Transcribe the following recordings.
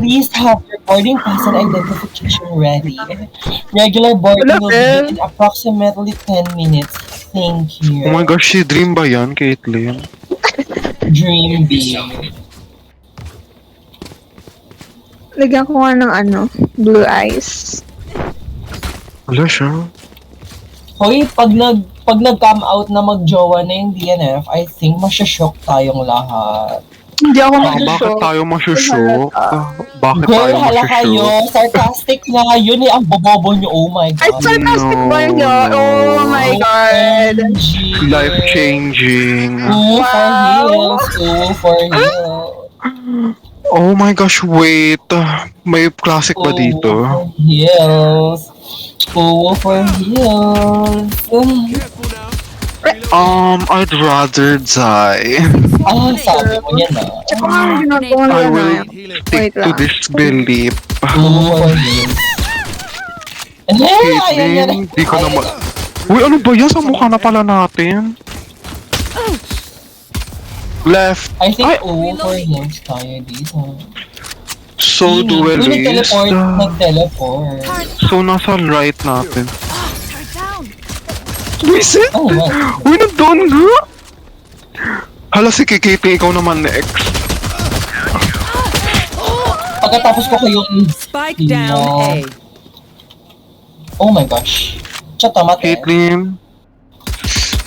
Please have your boarding pass and identification ready. Regular boarding will begin in approximately 10 minutes. Thank you. Oh my gosh, si Dream ba yan, Caitlyn? Dream big. Lagyan ko nga ng blue eyes. Wala siya. Hoy, pag nag-come out na mag-jowa na yung DNF, I think masyashock tayong lahat. Hindi ako Bakit mag-show. tayo masyushock? Bakit Girl, tayo hala kayo. masyushock? Sarcastic nga. Yun eh, ang bobobo nyo. Oh my Ay, God. sarcastic ba yun? No. Oh my God. OMG. Life-changing. Ooh, for Wow. heels. Ooh, for heels. Oh my gosh, wait. May classic ba dito? Ooh, for heels. Ooh, for heels. I'd rather die. Ah, sabi mo yan ah. Tsaka nga ginagawa I nila will na. stick Wait to lang. this belief. Ooh, for heels. Ayan yan. Caitlyn, di ka naman... Uy, ano ba yan? Sa mukha na pala natin. Left. I think Ay, ooh, for heels tayo dito. so Uy, duelist. nag-teleport. So, nasa right natin. Turret down. Visit? Oh, what? Uy, nandun nga! Hala, si Kikiti, ikaw naman next. Pagkatapos ko kayo Spike down A. Oh my gosh. Siya tama eh.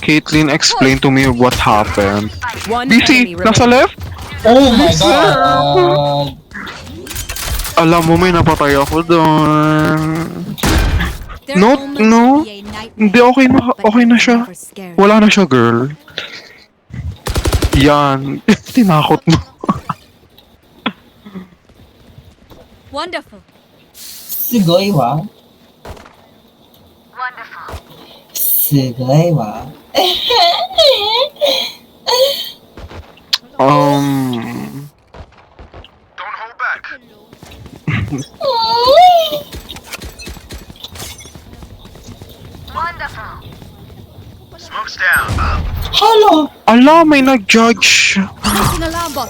Caitlyn, explain to me what happened. One BC, enemy nasa remaining. left? Oh my god. Alam mo, may napatay ako doon. Their No, omen no. can be a nightmare, Hindi, okay na siya. never scary. Wala na siya, girl. Yan. Tinakot mo. Wonderful. Sigoy wa. Sigoy wa. Hala! Ala, may nag-judge. Placing alarm bot.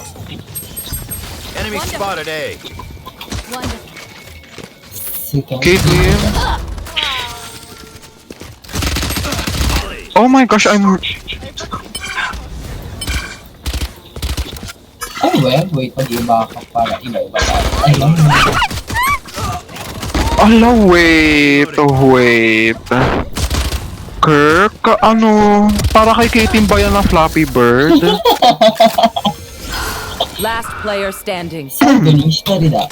Enemy spotted A. Wonderful. Sigoy. Caitlyn. Oh my gosh, Ay, wait. Pag-iba ka para iba-iba tayo. Ay, lang. Ala, wait. Kirk, para kay Caitlyn ba yan na Flappy Bird? Last player standing. Ganesh na rin ah.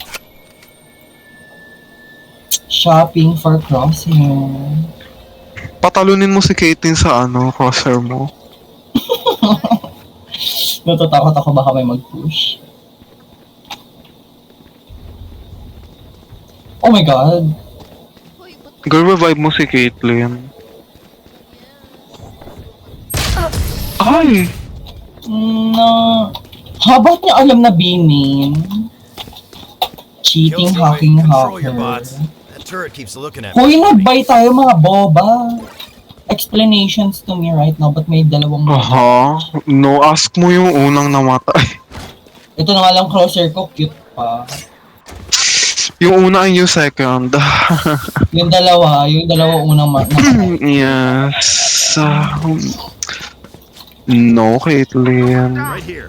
Shopping for crossing. Patalunin mo si Caitlyn sa crosshair mo. Natatakot ako baka may mag-push. Oh my god. Girl, revive mo si Caitlyn. Ay! No. Habat niya alam na B-name. Cheating, hacking, Control your hacker. bots. That turret keeps looking at me. Hoy, nag-buy tayo mga boba. Explanations to me right now, but may dalawang Aha. No, ask mo yung unang namatay. Ito na nga lang crosser ko, cute pa. Yung una and yung second. Yung dalawa unang Yes. No, Caitlyn. Right here.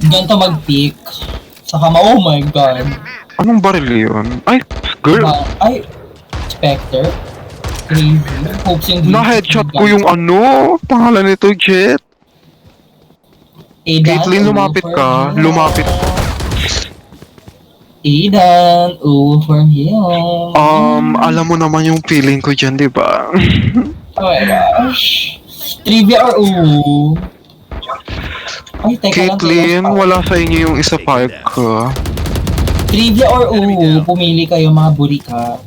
ganito mag-pick. Saka oh my god. Anong baril yun? Ay, girl. Ay, Spectre. Crazy. Hopes yung Na-headshot ko yung pangalan nito, Jet. Aidan, Caitlyn, lumapit ka. Lumapit. Aidan, for him. Alam mo naman yung feeling ko dyan, di ba? Oh my gosh. Trivia or Ay, teka Caitlyn, lang. wala sa inyo yung isa park ko. Trivia or pumili kayo mga burika.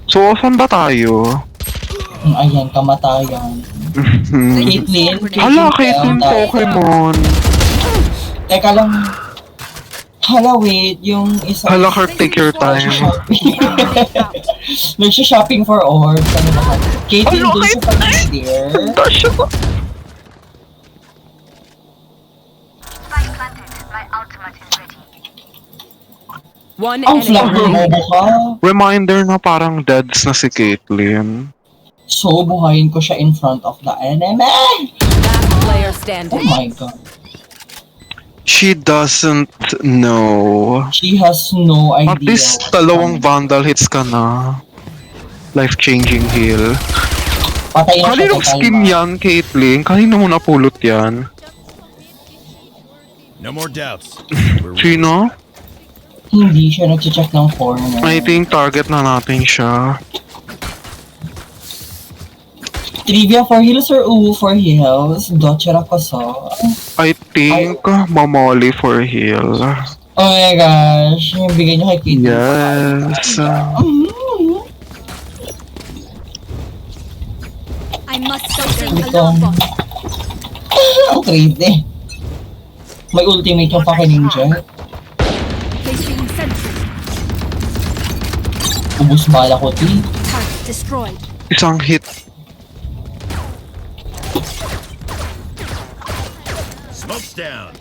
So, saan ba tayo? Ayan, kamatayan. Caitlyn. Ala, Caitlyn Pokemon. Teka lang. Hala, wait. Yung isa. Hala, Kirk, take your time. Nagsha-shopping for orbs. Ano ba? Caitlyn, doon sa pag-steer. One Ang enemy flag remaining. bobo ka. Reminder na parang deads na si Caitlyn. So, buhayin ko siya in front of the enemy. Last player Oh standing. my god. She doesn't know. She has no idea. At least dalawang vandal hits ka na. Life-changing heal. Patay na siya Kaninong total skin ma. yan, Caitlyn? Kanino mo napulot yan? No more doubts. We're Sino? Hindi siya nag-check ng corner. I think target na natin siya. Trivia for heals or uwu for heals? Dochera ko so. I think mamoli for heal. Oh my gosh. Yung bigay niyo kay Kitty. Yes. I must placing Ito. alarm bot. Ang crazy. May ultimate yung fucking ninja. Placing sentry. Ubus bala ko, T. Target destroyed. Isang hit. smoke's down.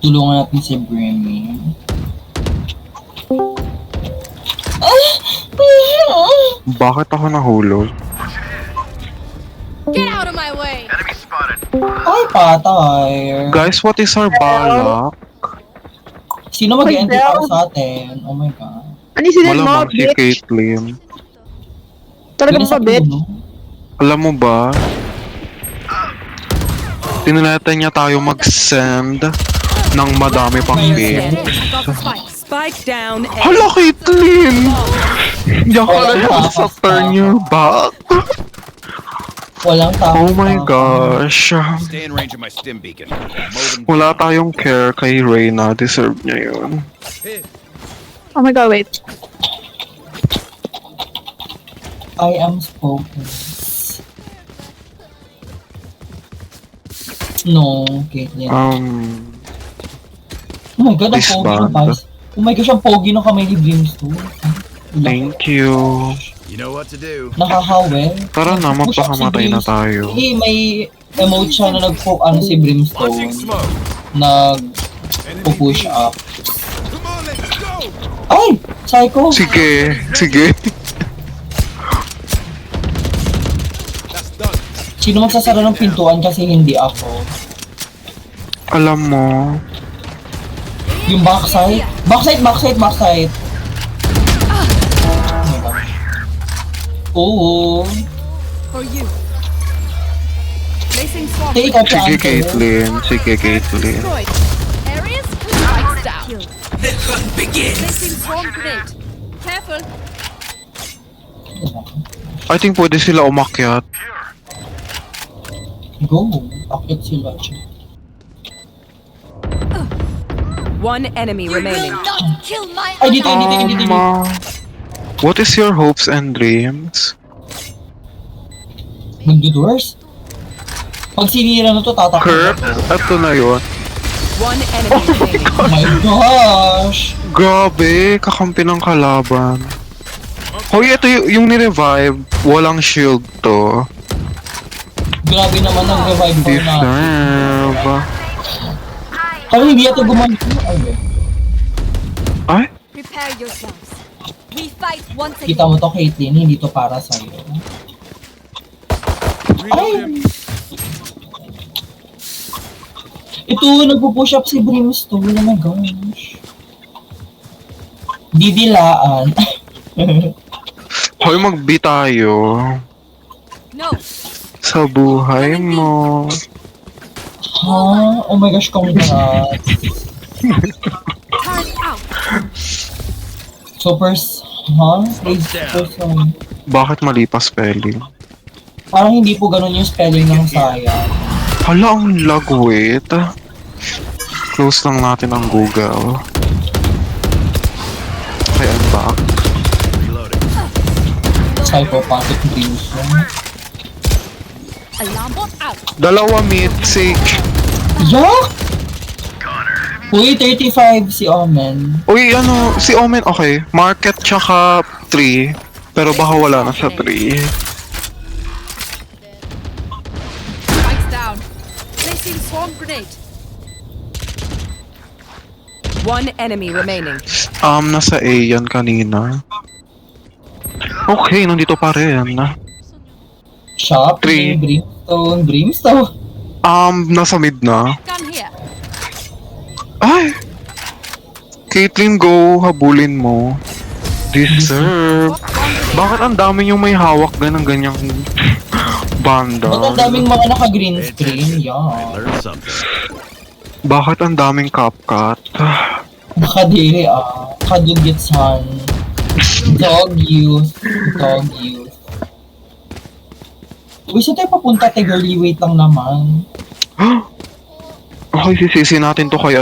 Tulungan natin si Brimmy. Bakit ako nahulog? Get out of my way. Ay, patay. Guys, what is our balak? Sino mag-enter para sa atin? Oh my god. Ano yung sinan mo, Malamang si bitch? Caitlyn. Talaga Hindi ba, sa bitch? puno. Alam mo ba? Tinalatan niya tayo mag-send ng madami pang game. Got the spike. Spike down A. Hala, Caitlyn! Diyan ka na yan sa turn your back. Walang tao. Oh my gosh. Stay in range of my stim beacon. Mow them Wala tayong care kay Reyna. Deserve niya yun. Oh my god, wait. I am spoken. No, Caitlyn. Um, Oh my god, ang this pogi band. ng guys. Oh my gosh, ang pogi ng kamay ni Brimstone. thank you. You know what to do. Nakakawe. Tara na, magpakamatay na tayo. Hindi, may emote siya na nag-poke ano si Brimstone. Launching smoke. Nag-push up. Come on, let's go. Ay! Psycho! Sige, sige. That's done. Sino magsasara ng pintuan kasi hindi ako? Alam mo, Yung backside? Backside! Oh my God. Oo. For you. Placing swarm. Hindi, ikaw sige siya, Ante. Caitlyn, sige Caitlyn. Destroyed. Areas. Lights down. Placing swarm grenade. Careful. I think pwede sila umakyat. Go. Akit sila siya. One enemy remaining. Not kill my Ay, dito. What is your hopes and dreams? Magdo-doors? Pag sinira na to, tatakbo. Kurt, eto na yun. One enemy remaining. Oh my gosh! Grabe, kakampi ng kalaban. Hoy, ito yung ni-revive. Walang shield to. Grabe naman ang revive ko na. Deserve. Kaya hindi ito gumamit. Ay? Prepare yourselves. We fight once Kita again. mo to, Caitlyn, hindi to para sa'yo. Ay! Ito, nagpo-push up si Brimstone. Oh my gosh. Didilaan. Hoy, mag-B tayo. No. Sa buhay mo. Ha? Oh my gosh, congrats. Turn out. Super, ha? Person. Bakit mali pa spelling? Parang hindi po ganun yung spelling ng saya. Hala, ang lag, wait. Close lang natin ang Google. Okay, I'm back. Reloading. Psychopathic Brimstone. Alarm bot out. Dalawa mid, Sage. Yak! Uy, 35 si Omen. Uy, ano, si Omen, okay. Market tsaka 3. Pero baka wala na sa 3. Spikes down. Placing swarm grenade. One enemy remaining. Nasa A yan kanina. Okay, nandito pa rin. Shop, Three. Brimstone. Nasa mid na. Gun here. Ay! Caitlyn, go. Habulin mo. Deserve. Bakit ang dami yung may hawak ng ganyang banda? Ba't ang daming mga naka-green Pay screen? attention. I Yeah. learned something. Bakit ang daming CapCut? Nakadiri kadugitsan. Dog youth. Dog youth. Uy, saan tayo papunta? Girly, wait lang naman. Okay, sisisi natin to kay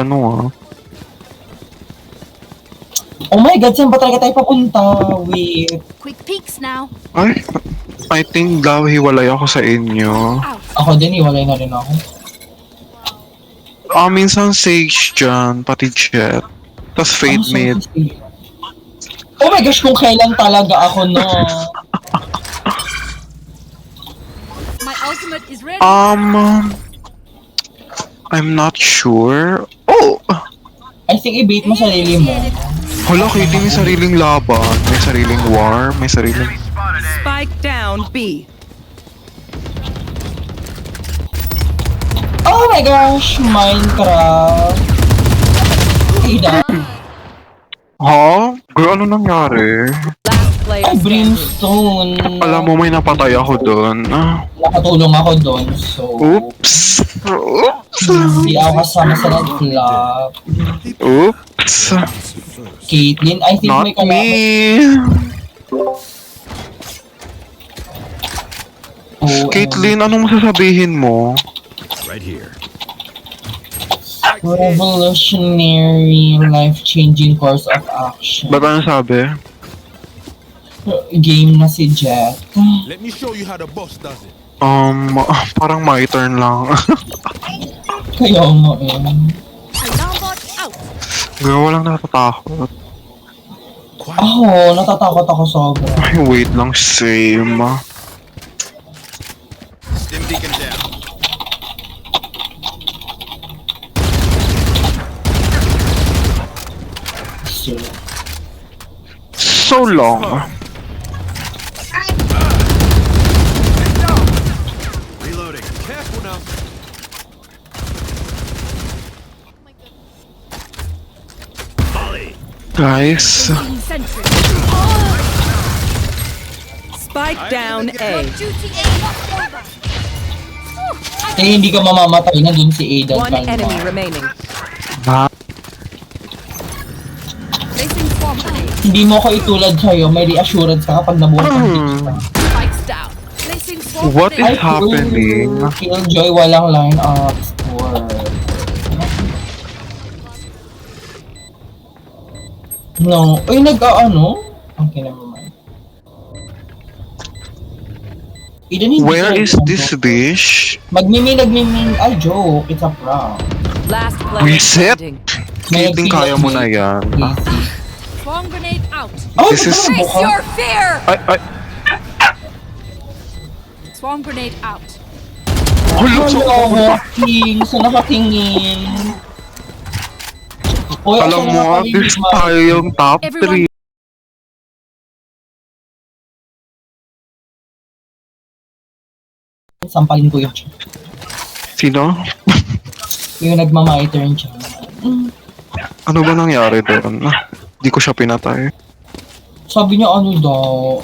Oh my God, saan ba talaga tayo papunta? Wait. Quick peeks now. Ay, I think daw hiwalay ako sa inyo. Out. Ako din, iwalay na rin ako. Minsan Sage dyan, pati Jet. Tas Fade Ano, mid. sorry. Oh my gosh, kung kailan talaga ako, no? My ultimate is ready. I'm not sure. Oh! I think i-bait mo sarili mo. Hala, Katie, may sariling laban. May sariling war. May sariling... Spike down B. Oh my gosh, Minecraft. Ida. Ha? Girl, ano nangyari? Last player Ay, standing. Brimstone. Alam mo, may napatay ako doon. Nakatulong ako doon, so... Oops. Oops. Hindi ako kasama sa nag-flop. Oops. Caitlyn, I think may Not me. Oh, Caitlyn, anong masasabihin mo? Right here. Revolutionary, life-changing course of action. Ba't ano sabi? Game na si Jet. Let me show you how the boss does it. Parang my turn lang. Kaya nga eh. Alarm bot out. Girl, walang natatakot. Quiet. Ako, natatakot ako sobra. Ay, wait lang, same. Stim beacon down. So, So long. Reloading. Careful now. Volley. Guys, Sentry. Spike down A. Duty ain't not over. eh, hindi ka mamamatay na dun si Aidan. One enemy remaining. Placing swarm grenade. Hindi mo ko itulad sa'yo, may reassurance ka kapag nabuhay ka. Spikes down. Placing swarm What grenade. is happening? Killjoy, walang line up score. No. Uy, nag-ano? Okay, never mind. Aidan, hindi Where ka is nagtanto. this dish? Nagmiming. Ay, joke. It's a prank. Last player Reset. standing. Caitlyn, kaya mo na yan. Easy. Swarm grenade out. Oh, This is- Face your fear. Ay, Swarm grenade out. Hala, so, King, sa nakatingin. Uy, alam asa mo, nakatingin, this Ma? tayo yung top Everyone- 3. Sampalin ko yun. Sino? Yung nagmamiter siya. Ano ba nangyari doon? Di ko siya pinatay. Sabi niya ano daw,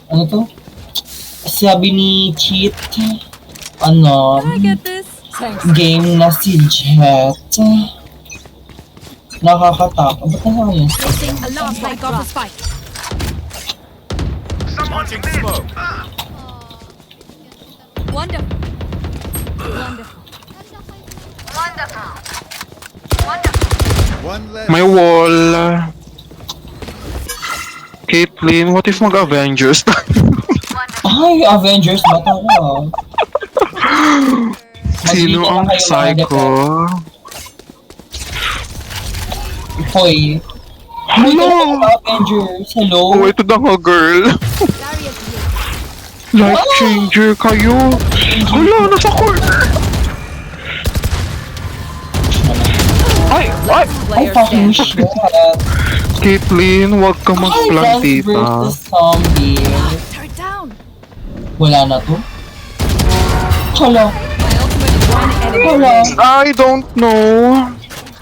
ano to? Sabi ni Cheat, ano, I get this. Thanks. game na si Jet. Nakakatakot. Ba't na yun? Placing alarm spike off a spike. Launching smoke. Wonderful. Wonderful. One left. May wall. Caitlyn, what if mag-Avengers? Ay, Avengers ba tayo? Sino ang psycho? Hoy. Hello! Avengers, hello? Oh, ito na nga, girl. Barriers here. Life changer kayo. Hala, nasa corner. Ay! player fucking standing. shit. Caitlyn, huwag ka Plants magplantita. versus zombie. Turret down. Wala na to? Chala. My ultimate is One enemy Wala. remaining. I don't know.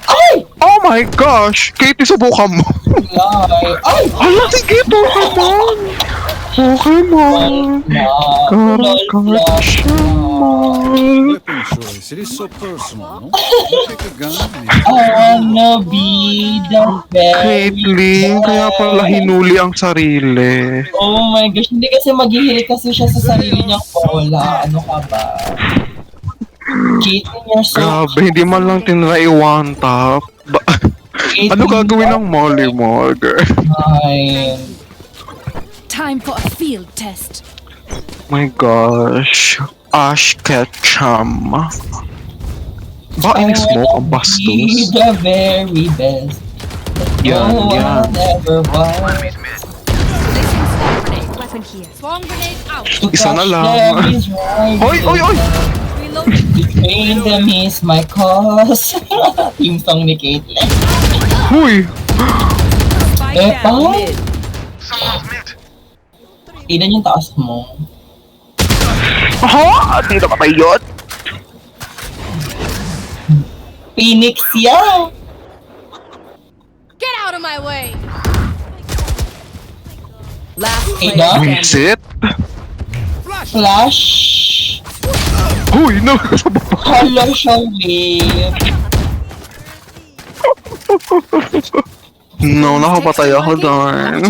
Ay! Oh my gosh! Katie, subukan mo. Lie. Ay! Hala, sige, Pokemon! Pokemon! Karakachamon! Weapon choice. It is so personal, no? You pick a gun and I wanna be the very Caitlyn, kaya pala hinuli ang sarili. Oh my gosh, hindi kasi maghihilig kasi siya sa sarili niyang bola. Ano ka ba? Caitlyn, you're so Grabe, hindi man lang tinry one tap. Caitlyn, Ano gagawin ng Molly mo, girl? fine. time for a field test. My gosh. Ash Ketchum. Ba, I in-smoke ang wanna be bastos? the very best. Yan, No yan. one ever was. Placing swarm grenade. Weapon here. Swarm grenade out. To Isa na touch lang. them is right. Oy, oy, oy! Reloading. To train them is my cause. Team song ni Caitlyn. Huy! Spike Eh, down pa? mid. Ilan yung taas mo? Ha? Di na patay yun? Phoenix yan! Get out of my way. Last Hey, player Doc? standing. Visit? Flash! Huy, no! Hala siya, wave. No, nakapatay ako doon.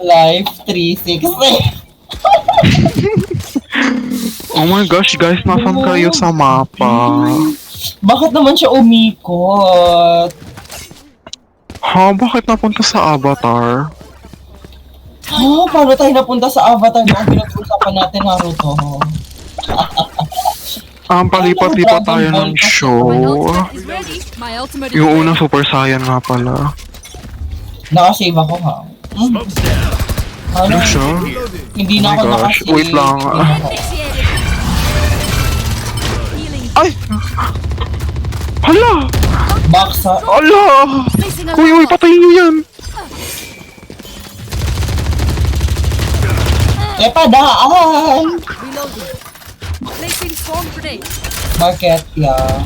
Life 360. Oh my gosh, guys, nasan kayo sa mapa? Bakit naman siya umikot? Ha? Bakit napunta sa Avatar? Ha? Paano tayo napunta sa Avatar na pinag-usapan natin, Naruto? Palipat-lipat tayo ng My show. ultimate is ready. My ultimate is Yung ready. unang Super Saiyan nga pala. Nakasave ako, ha? smoke's down. Ano? Ano siya? Hindi Oh na my ako gosh, nakasave. wait lang. Hindi na ako. Initiated. Healing. Ay! Hala! Baksa. Hala! Placing a Uy, uy, patayin niyo yan! Epadaan! Reloading. Placing swarm grenade. Market, yeah.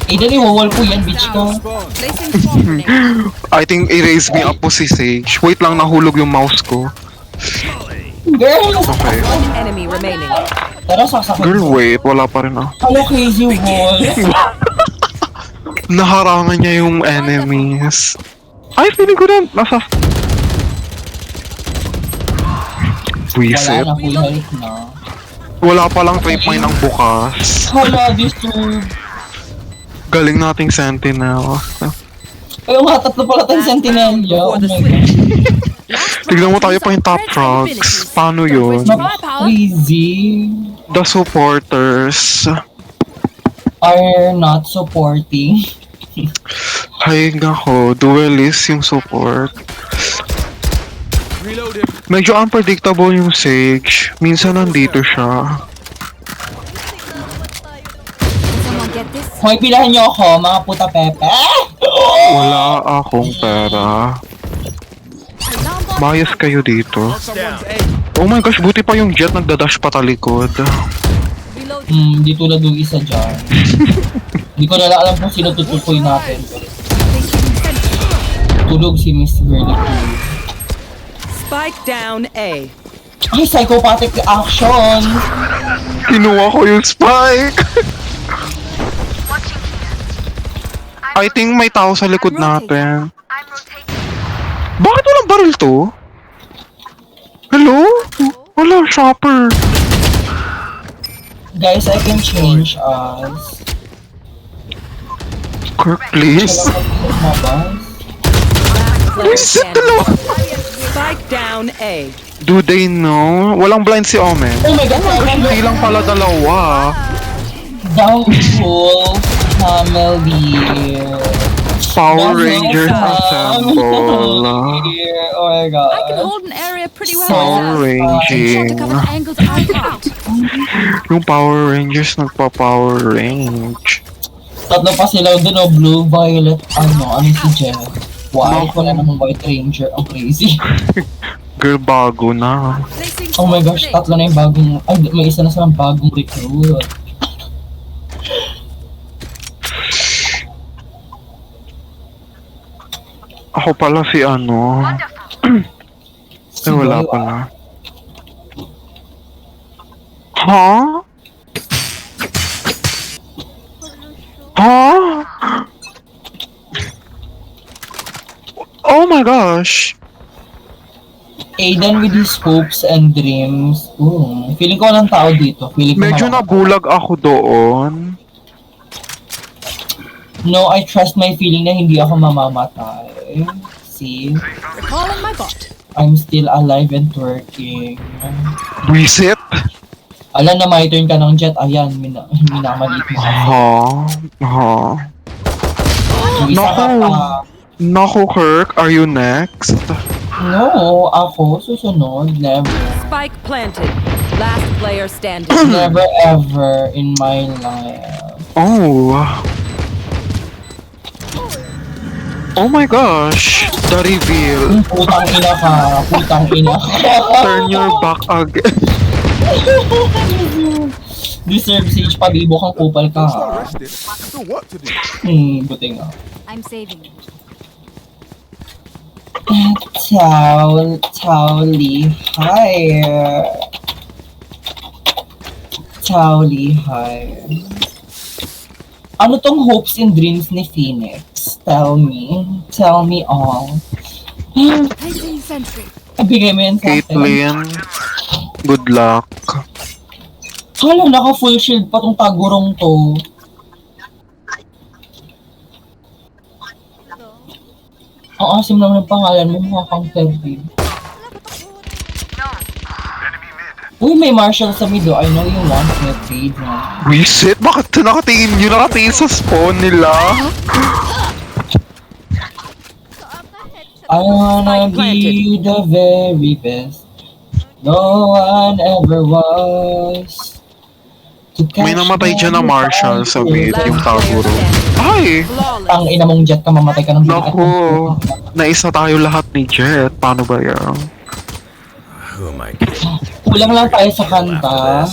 Eh, dali, wawal ko yan, bitch ka. Spawn. Placing swarm grenade. I think i-raise me up po si Sage. Wait lang, nahulog yung mouse ko. Girl! Okay. One enemy remaining. Tara, sasakit. Girl, wait. Wala pa rin ah. Hello, crazy wall. Naharangan niya yung enemies. Ay, feeling ko na. Nasa... Wala Reset. na, full health na. Wala pa lang trip mine ang bukas. Hala, disturb. Galing nating Sentinel. Ayaw nga, tatlo pala tayong sentinelya. Oh my God. Tignan mo tayo pa yung top frogs. Paano yun? Crazy. The supporters. Are not supporting. Hay nako, duelist yung support. Reloading. Medyo unpredictable yung Sage. Minsan nandito siya. Someone get this? Hoy, pilahan niyo ako, mga puta pepe. Wala akong pera. Alarm bot. Bias kayo dito. Down. Oh my gosh, buti pa yung Jet nagdadash patalikod. Reloading. Di tulad yung isa dyan. Di ko na lang alam kung sino tutukoy natin. Placing sentry. Tulog si Miss Girly Cool. Spike down A. Ay, psychopathic action! Kinuha ko yung spike! I think may tao sa likod natin. Bakit walang baril to? Hello? Wala, shopper. Guys, I can change us. Kirk, please. Mabas. Player Reset standing. dalawa. Spike down A. Do they know? Walang blind si Omen. Oh my God, Hindi lang pala dalawa. Downfall family. Power Rangers assemble. Oh my God. I can hold an area pretty well Power myself. Shot Ranging. to cover the angles I can't. Yung Power Rangers nagpa-Power Range. Tatlo pa sila doon, oh, blue, violet, ano si Jeff. White, wala namang white ranger. Ang crazy. Girl, bago na. Placing Oh my swarm gosh, grenade. tatlo na yung bagong, ay, may isa na silang bagong recruit. Ako pala si ano. Ay, wala pala. Ha? Ha? Oh my gosh. Aiden with his hopes and dreams. Feeling ko walang tao dito. Feeling ko Medyo malaki. nabulag ako doon. No, I trust my feeling na hindi ako mamamatay. See? Recalling my bot. I'm still alive and twerking. Reset? Alam na my turn ka ng jet. Ayan, minamalit mo. Ha? Ha? Yung isa ka Naku. pa. Naku, Kirk, are you next? No, ako, susunod. Never. Spike planted. Last player standing. Never ever in my life. Oh. Oh my gosh. The reveal. Putang ina ka. Putang ina ka. Turn your back again. Deserve siege pag-ibo kang kupal ka. It's ha? not rested. So what to do? Buti nga. I'm saving you. Ciao, Lihai. Ano tong hopes and dreams ni Phoenix? Tell me all. Placing sentry. Bigay mo yan sa akin. Caitlyn, good luck. Hala, naka full shield pa tong tagurong to. Ang asim naman ng pangalan mo, mukha kang Fergie. Uy, may Marshall sa mid, oh. I know you want me, babe. Reset? Bakit nakatingin yun? Nakatingin sa spawn nila? I wanna be the very best. No one ever was. To May namatay dyan na Marshall sa mid, yung Last player Taguro. standing. Ay! Flawless. Ang ina mong jet ka, mamatay ka ng bigat. Naku! Naisa tayo lahat ni Jet. Paano ba yan? Who am I kidding? Kulang lang tayo sa kanta.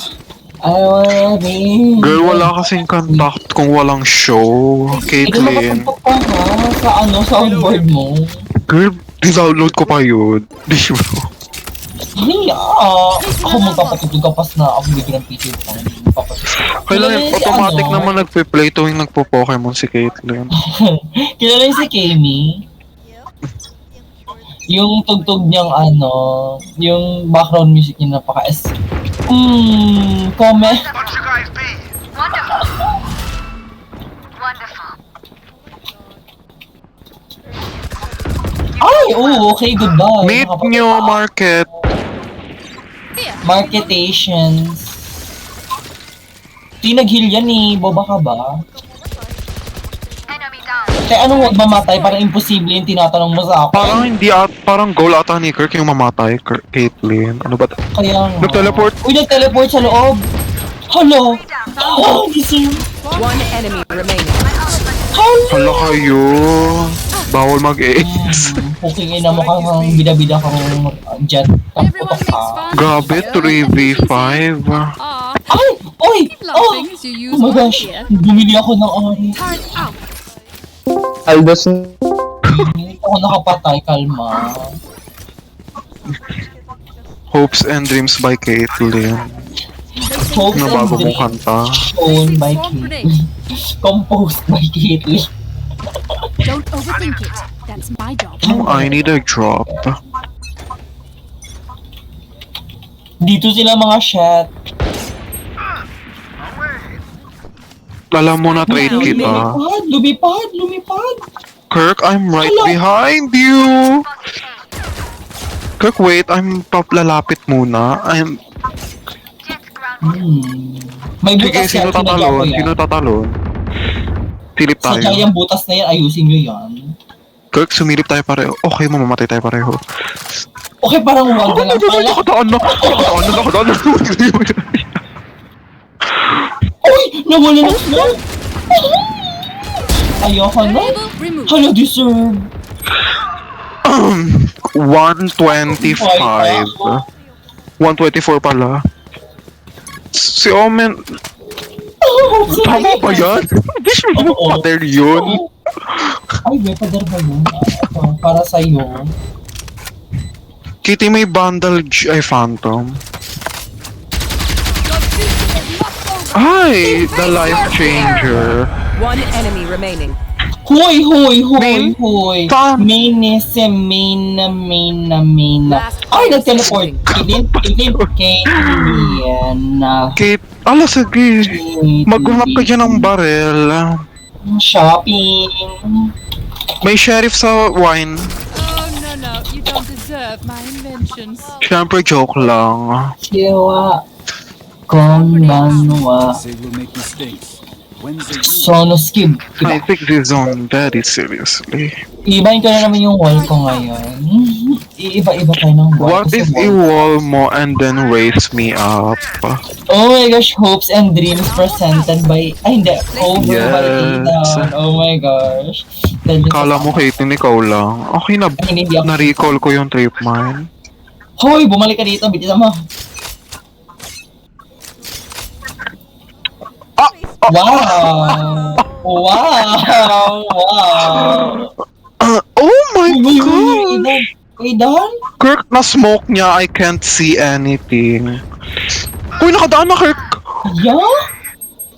I wanna be... Girl, wala kasing contact kung walang show. Ikaw Caitlyn. makapagpag pa ha, sa ano, sa onboard mo. Girl, di-download ko pa yun. Di ba? Hindi ako magpapatutog kapas na ako bigyan ng PC pang magpapatutog. Kailan si automatic ano? naman nagpe-play tuwing nagpo-Pokemon si Caitlyn. Kilala niyo si Kami? Yung tugtog niyang ano, yung background music niya napaka-es. Comment. Ay, oo, okay, goodbye. Meet nyo, Market. Marketations. Tinag-heal yan eh, boba ka ba? Kaya anong huwag mamatay? Parang imposible yung tinatanong mo sa Parang akin. hindi parang goal ata ni Kirk yung mamatay, Caitlyn. Ano ba? Kaya nga. Nag-teleport. Uy, nag-teleport sa loob! Hello! Oh, gising! One enemy remaining. Hala kayo. Bawal mag-ace. Puking ina mo kang bida-bida kang jet. Kang Everyone putok makes ka. fun. Grabe, 3v5. Aw, Ay! Oy! keep Oh! laughing as you use Oh my one gosh! ear. Bumili ako ng ari. Turret out. Aldos Hindi ako nakapatay, kalma. Hopes and Dreams by Caitlyn. Hopes Ano and bago mong dreams kanta? shown by Kate. Composed by Caitlyn. Don't overthink it. That's my job. I need a drop. Dito sila mga chat. Alam mo na trade kita. Lumipad! Kirk, I'm right Hello. behind you. Kirk, wait. I'm lalapit muna. May Sige, butas sino yan, sinadya ko tatalon? yan. Sino tatalon? Silip Sa tayo. yung butas na yan, ayusin nyo yan. Kirk, sumilip tayo pareho. Okay, mamamatay tayo pareho. Okay, parang huwag na lang pala. Nakataan na. Uy! Nawala na sila! Ayoko na. Label removed. Hala, deserve. 125. 124 pala. Si Omen, tama ba yan? Hindi siya Oo. pader yun. Ay, may pader ba yun? Ito, para sa'yo. Kitty, may bundle ay Phantom. Ay, the life changer. One enemy remaining. Hoy, hoy, hoy, Main? hoy. Saan? Main na. Last Ay, player nag-teleport. standing. Kaitlin. Kate, ala sige. Maghanap ka dyan ng barel. Shopping. May sheriff sa wine. Oh, no. You don't deserve my inventions. Siyempre, joke lang. Siwa. Kong manwa. They will make mistakes. When's the Sono skib. I take this on very seriously. Ibahin ko na naman yung wall ko ngayon. Iiba-iba tayo ng wall. What kasi if i-wall mo and then raise me up? Oh my gosh, hopes and dreams presented by... Ay, hindi. Over by Yes. Aidan. Oh my gosh. Then, Kala mo, Kate, ikaw lang. Okay na, Ay, hindi ako. na-recall ko yung trip mine. Hoy, bumalik ka dito. Bitin mo. Wow! Wow! Wow! Oh my Uy, god! Aidan. Aidan? Kirk, na-smoke niya, I can't see anything. Uy, nakadaan na, Kirk! Yeah?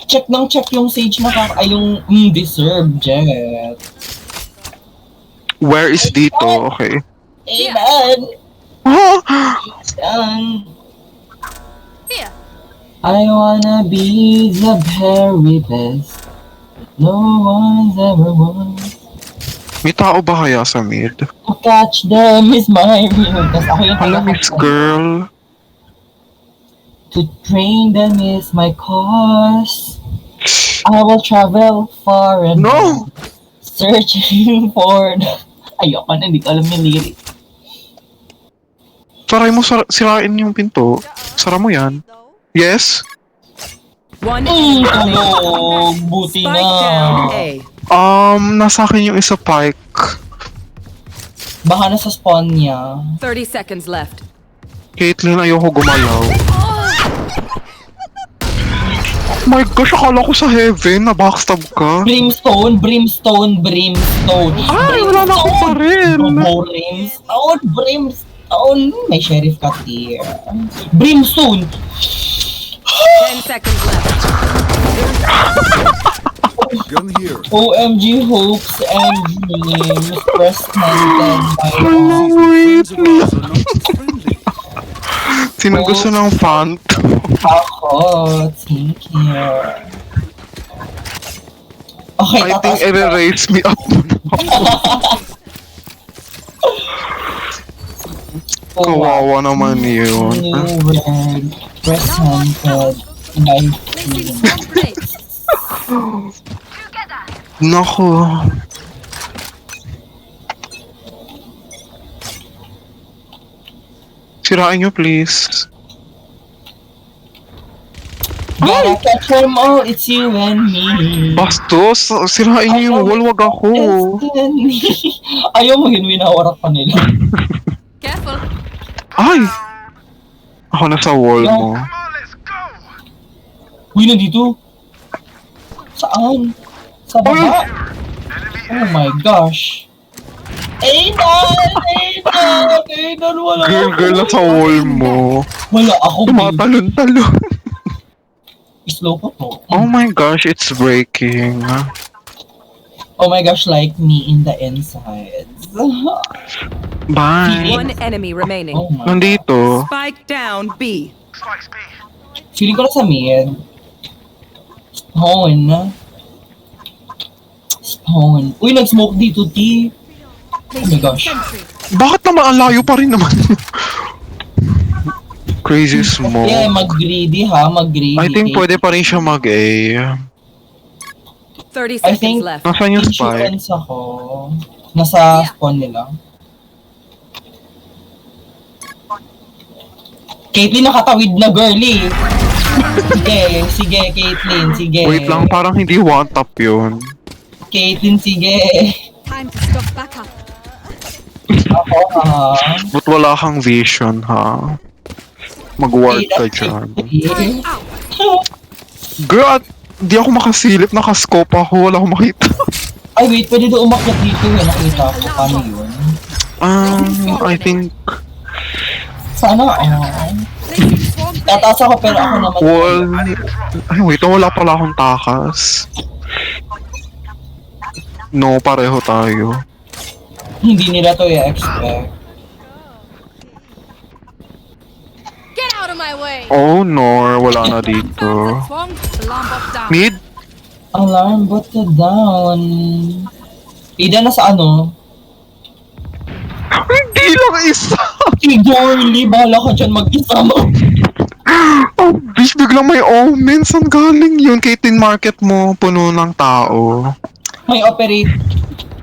Check yung sage na ay yung deserve, Jet. Where is dito? Okay. Aidan! Oh, Aidan! Here. I wanna be the very best. No one's ever won. may tao ba kaya sa mid? To catch them is my real. Tas ako yung Alam, miss girl. To train them is my cause. I will travel far and No! wide, searching for... Ayoko na, hindi ko alam yung lyric. Saray mo, sirain yung pinto. Sara mo yan. Yes? One enemy remaining. Tulog! Buti Spike down na. A. Nasa akin yung isa pike. Baka nasa spawn niya. 30 seconds left. Caitlyn, ayoko gumalaw. Oh my gosh, akala ko sa heaven, na-backstab ka. Brimstone. Ay, wala na akong baril. Brimstone. May sheriff ka here. Brimstone. 10 seconds left. gun here? OMG hopes and dreams presented by Wait Friends of ours are not friendly. Sino gusto ng Phantom? ako. Thank you. Okay, I think i-raise me up muna. Kawawa naman yun. New word presented by Placing swarm grenades. Naku. Sirain nyo, please. Gotta catch them all, it's you and me. Bastos, sirain nyo yung wall, wag ako. It's you and me. Ayaw mo yun, winawarak pa nila. Careful. Ay! Ako na sa wall mo. Uy, nandito. Saan? Sa baba? Oh my gosh. Aidan, wala Girl, ako. na sa wall mo. Wala ako, babe. Tumatalon-talon. Slow ko to. Oh my gosh, it's breaking. Oh my gosh, like me in the insides. Bye. One enemy remaining. Oh my Nandito. Spike down B. Feeling ko na sa mid. Spawn. Uy, nag-smoke dito, T. Oh my gosh. Sentry. Bakit naman ang layo pa rin naman? Crazy smoke. Yeah, mag-greedy ha, mag-greedy. I think pwede pa rin siya mag-A. 30 I think- seconds left. Nasaan yung spike? Insurance ako. Nasa spawn nila. Caitlyn, nakatawid na, girly. Sige, Caitlyn, sige. Wait lang, parang hindi one tap yun. Caitlyn, sige. Time to stock back up. Ako ha. Ba't wala kang vision, ha? Mag-ward ka dyan. Girl, di ako makasilip. Nakascope ako. Wala akong makita. Ay, wait. Pwede doon umakyat dito eh. Nakita ko. Paano yun? I think... Sana, tataas ako pero ako naman. Wall... Ay, wait. Wala pala akong takas. No, pareho tayo. Hindi nila to i-expect. Get out of my way. Oh, no. Wala na dito. Swung. Alarm bot down. Mid? Alarm bot ka down. Ida na sa ano? Hindi lang isa! Si Dorly, bahala ka dyan mag-isa mo. Oh, bitch, biglang may omen. Saan galing yun? Caitlyn Market mo, puno ng tao. May operate.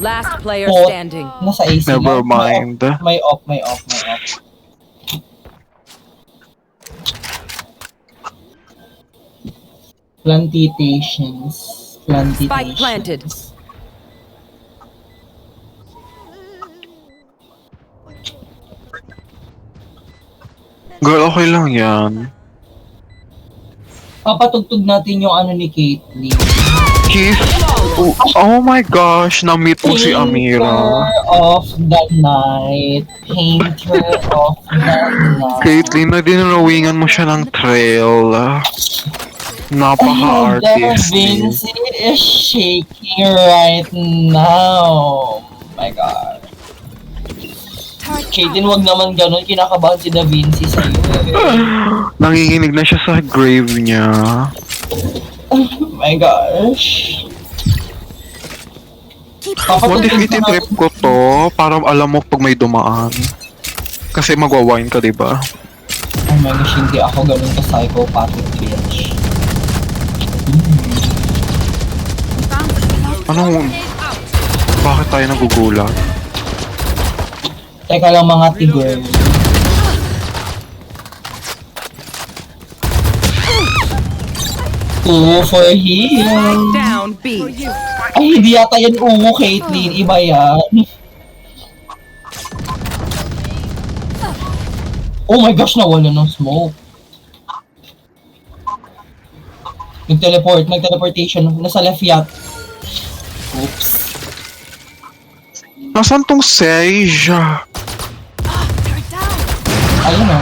Last player Oh. standing. Nasa AC. Never lang. mind. May off. Plantations. Spike planted. Girl, okay lang yan. Papatugtog natin yung ano ni Caitlyn. Kiss. Oh my gosh, na-meet mo si Amira. Painter of the night. Painter of the night. Caitlyn, na dinrawingan mo siya ng trail. The Napaka-artistic. Vinci is shaking right now. Oh my god. Caitlyn, wag naman ganun. Kinakabahan si Da Vinci sa'yo. Nanginginig na siya sa grave niya. Oh my gosh. What if ititrip ko to para alam mo pag may dumaan? Kasi magwa-wine ka, diba? Oh my gosh, hindi ako ganun ka-psychopathic bitch. Anong... Bakit tayo nagugulat? Teka lang mga tigor. Two for him. Down B. Ay, hindi yata yan uwo, Caitlyn. Iba yan. Oh my gosh, nawala ng smoke. Nag-teleportation. Nasa left yacht. Oops. Nasaan tong Sage? Ayun o.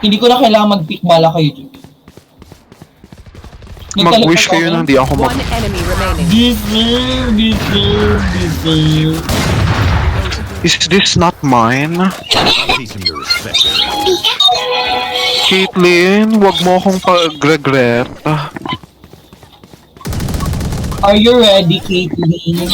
Hindi ko na kailangan mag-pick bala kayo dyan. Mag-wish kayo na hindi ako One enemy remaining. Deserve. Is this not mine? Caitlyn, wag mo akong pag-regret. Are you ready, Caitlyn?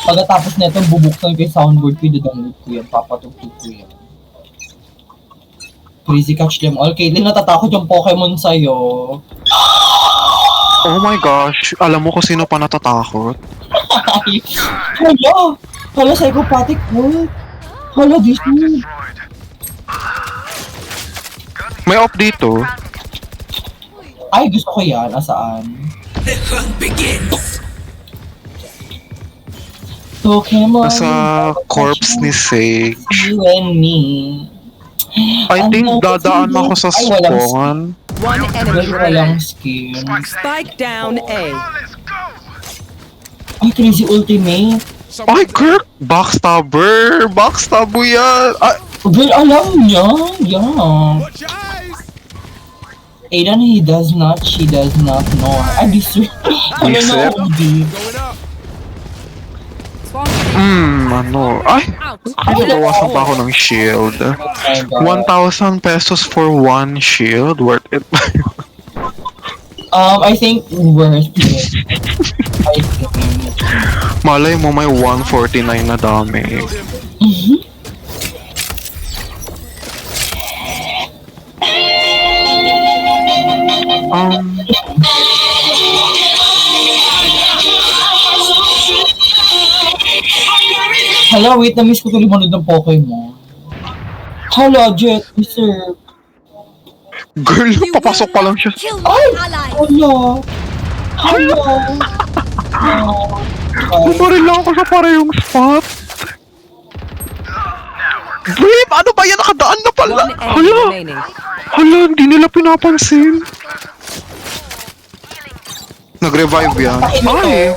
Pagkatapos nito, bubuksan ko yung soundboard ko, download ko yan, papatugtog ko yan. Crazy catch them all. Caitlyn, natatakot yung Pokemon sa'yo. Oh my gosh, alam mo kung sino pa natatakot? Hala! Hala, psychopathic mo. Hala, this one. May op dito. Ay, gusto ko yan. Asaan? Pokemon. Nasa corpse ni Sage. You and me. I think dadaan ako sa Ay, walang spawn. One enemy Walang remaining. skin. Spike down A. Ay, crazy ultimate. Ay, Kirk! Backstabber! Backstabber yan! Ay, Girl, alam niya. Yeah. Aiden, he does not, she does not know. Ay, deserve. Ano na Deserve? OD? ano? Ay! Nabawasan pa ako ng shield. 1,000 pesos for one shield? Worth it ba yun? I think worth it. I think. Malay mo may 149 na damage. Hala, wait, na-miss ko tuloy manood ng Pokemon. Hala, Jet, Mr. Girl, papasok pa lang siya. Kill my ally. Hala. Hala. Bumaril lang ako sa parehong spot. Babe, ano ba yan? Nakadaan na pala. One enemy Hala, remaining. hala, hindi nila pinapansin. Nag-revive yan. Ay,